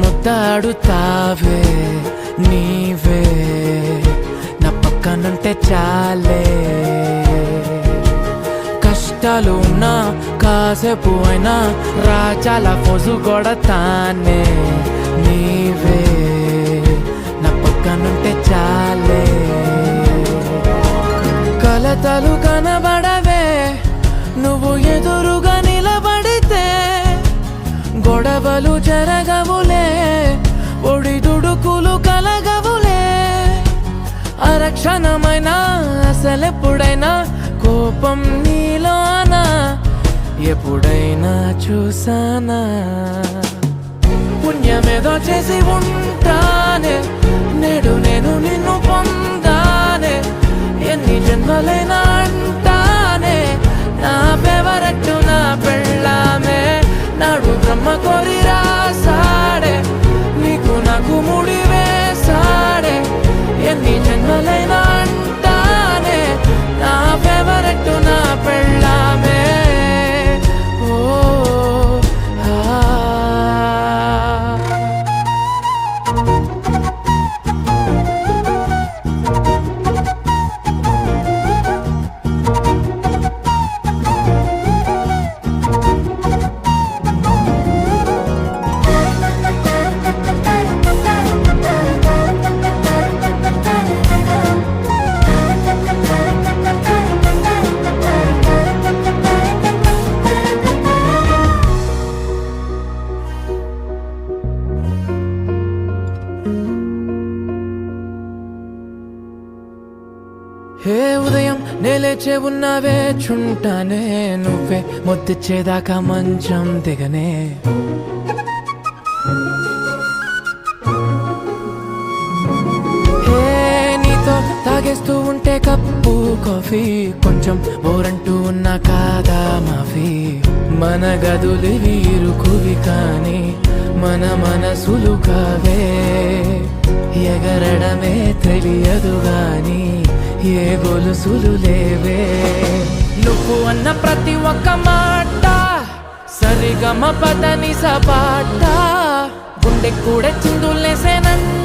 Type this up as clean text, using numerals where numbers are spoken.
ముద్దాడుతావే నీవే నా పక్కనుంటే చాలే కష్టాలు ఉన్నా కాసేపు అయినా రాజాల ఫోజు కొడతానే నీవే నా పక్కనుంటే చాలే కలతలు కనబడవే నువ్వు ఎదురుగా నిలబడితే గొడవలు జరగవులే ఒడిదుడుకులు కలగవులే అరక్షణమైనా అసలెప్పుడైనా కోపం నీలోనా ఎప్పుడైనా చూసానా పుణ్యమేదో చేసి ఉంటానే నేడు నేను నిన్ను పొందానే ఎన్ని జన్మలైనా అంటానే నా ఫేవరెట్ నా పెళ్ళామే నాడు బ్రహ్మ కోరి రాసాడే నీకు నాకు ముడి వేసాడే ఎన్ని జన్మలైనా అంటానే నా ఫేవరెట్ నా పెళ్ళామే ఓ హే ఉదయం నేలేచే ఉన్నావే చుంటానే నువ్వే ముద్దిచ్చేదాకా మంచం దిగనే హే నీతో తాగేస్తూ ఉంటే కప్పు కాఫీ కొంచెం బోరంటూ ఉన్నా కాదా మాఫీ మన గదులు వీరుకువి కానీ మన మనసులు కావే ఎగరడమే తెలియదు గాని ఏ గొలుసులు లేవే నువ్వు అన్న ప్రతి ఒక్క మాట సరిగమ పదని సపాట గుండె కూడా చిందులేసేనంట